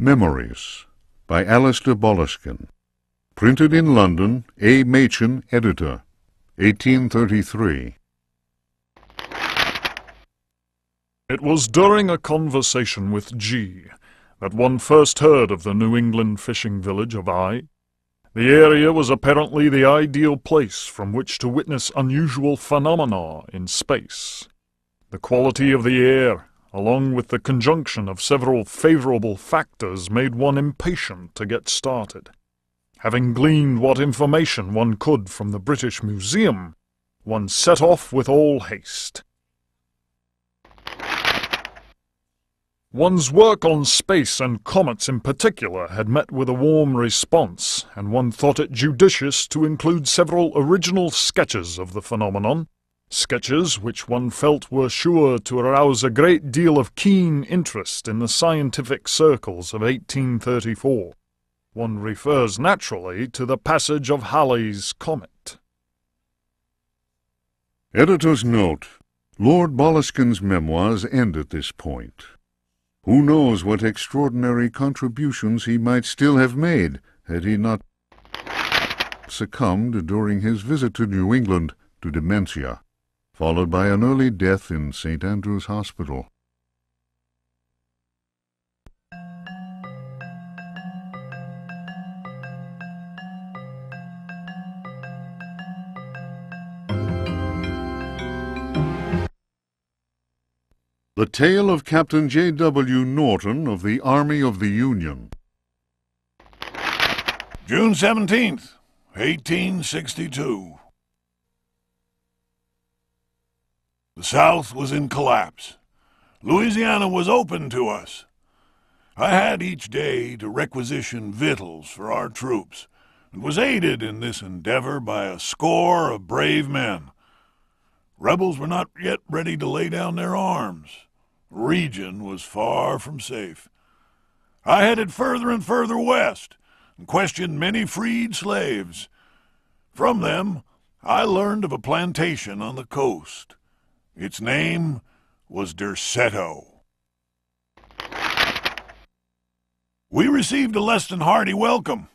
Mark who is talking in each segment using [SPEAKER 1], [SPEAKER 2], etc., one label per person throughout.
[SPEAKER 1] Memoirs by Alistair Bolleskin. Printed in London, A. Machin, editor, 1833.
[SPEAKER 2] It was during a conversation with G that one first heard of the New England fishing village of I. The area was apparently the ideal place from which to witness unusual phenomena in space. The quality of the air, along with the conjunction of several favorable factors, made one impatient to get started. Having gleaned what information one could from the British Museum, one set off with all haste. One's work on space and comets in particular had met with a warm response, and one thought it judicious to include several original sketches of the phenomenon, sketches which one felt were sure to arouse a great deal of keen interest in the scientific circles of 1834. One refers naturally to the passage of Halley's comet.
[SPEAKER 1] Editor's note: Lord Bolleskin's memoirs end at this point. Who knows what extraordinary contributions he might still have made had he not succumbed during his visit to New England to dementia, followed by an early death in St. Andrew's Hospital. The Tale of Captain J.W. Norton of the Army of the Union.
[SPEAKER 3] June 17th, 1862. The South was in collapse. Louisiana was open to us. I had each day to requisition victuals for our troops, and was aided in this endeavor by a score of brave men. Rebels were not yet ready to lay down their arms. The region was far from safe. I headed further and further west, and questioned many freed slaves. From them, I learned of a plantation on the coast. Its name was Derceto. We received a less than hearty welcome.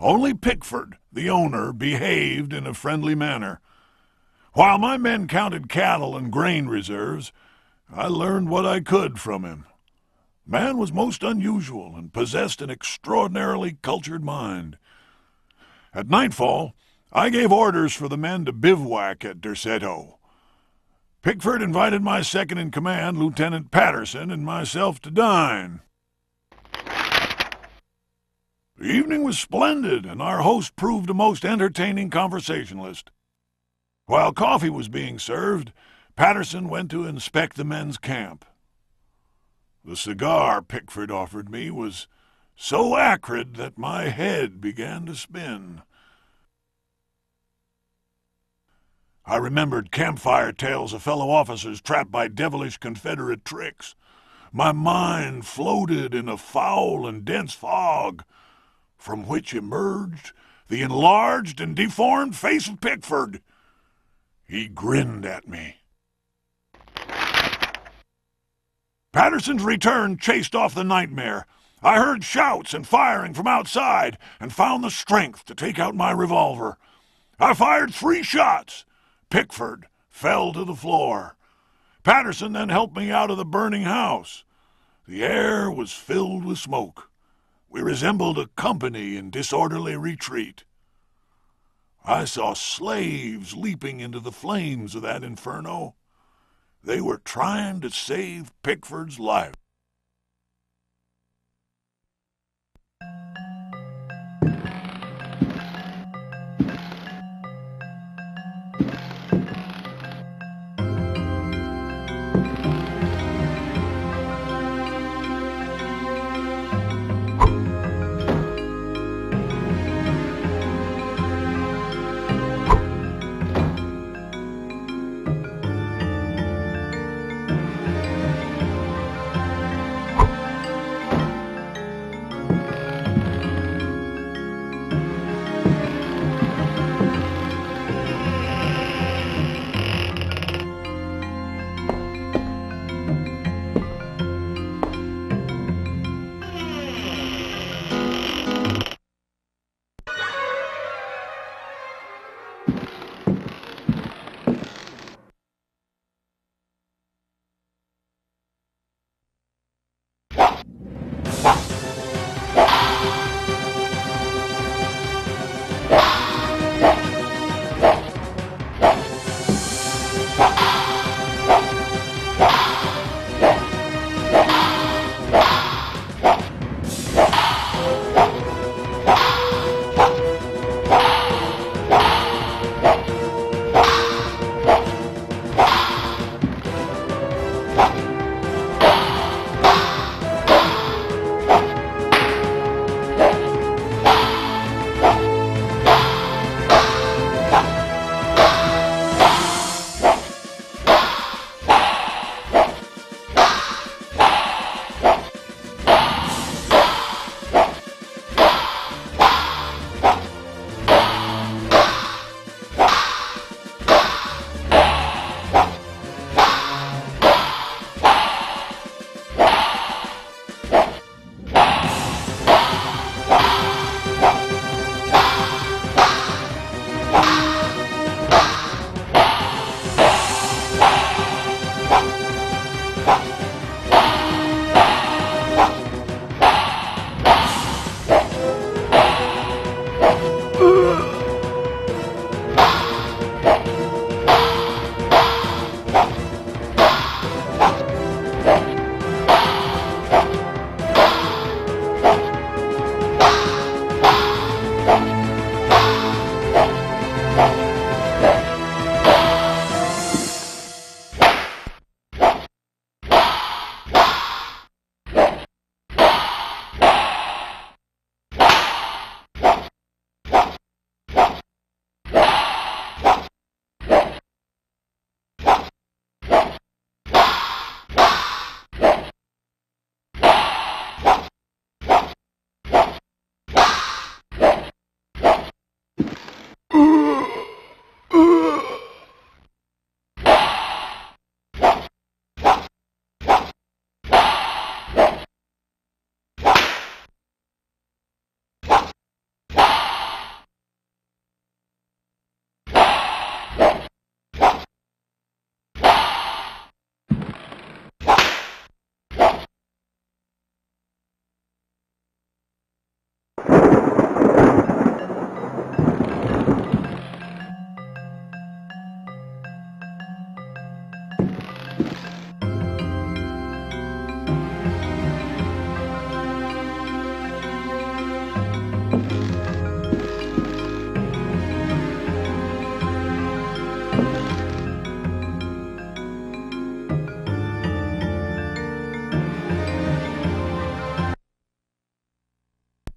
[SPEAKER 3] Only Pickford, the owner, behaved in a friendly manner. While my men counted cattle and grain reserves, I learned what I could from him. Man was most unusual and possessed an extraordinarily cultured mind. At nightfall, I gave orders for the men to bivouac at Derceto. Pickford invited my second-in-command, Lieutenant Patterson, and myself to dine. The evening was splendid, and our host proved a most entertaining conversationalist. While coffee was being served, Patterson went to inspect the men's camp. The cigar Pickford offered me was so acrid that my head began to spin. I remembered campfire tales of fellow officers trapped by devilish Confederate tricks. My mind floated in a foul and dense fog, from which emerged the enlarged and deformed face of Pickford. He grinned at me. Patterson's return chased off the nightmare. I heard shouts and firing from outside, and found the strength to take out my revolver. I fired 3 shots. Pickford fell to the floor. Patterson then helped me out of the burning house. The air was filled with smoke. We resembled a company in disorderly retreat. I saw slaves leaping into the flames of that inferno. They were trying to save Pickford's life.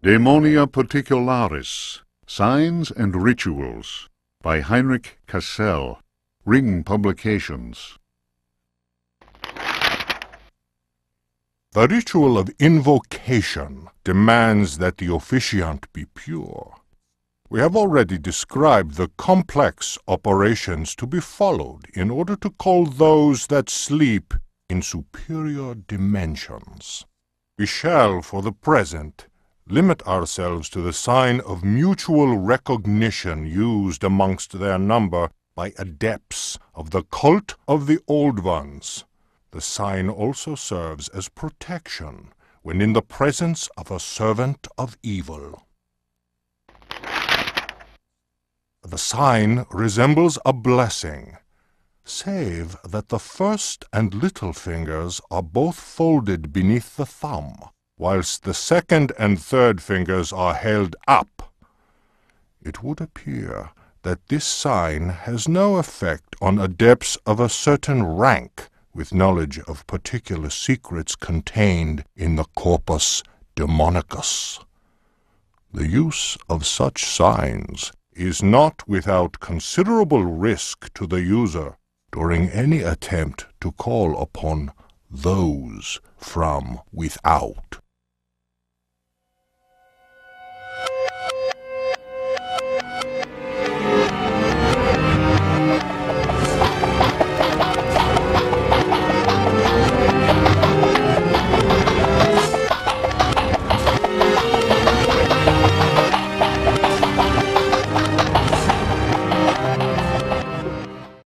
[SPEAKER 1] Daemonia Particularis, Signs and Rituals, by Heinrich Cassel, Ring Publications.
[SPEAKER 4] The ritual of invocation demands that the officiant be pure. We have already described the complex operations to be followed in order to call those that sleep in superior dimensions. We shall, for the present, limit ourselves to the sign of mutual recognition used amongst their number by adepts of the cult of the Old Ones. The sign also serves as protection when in the presence of a servant of evil. The sign resembles a blessing, save that the first and little fingers are both folded beneath the thumb, whilst the second and third fingers are held up. It would appear that this sign has no effect on adepts of a certain rank with knowledge of particular secrets contained in the corpus demonicus. The use of such signs is not without considerable risk to the user during any attempt to call upon those from without.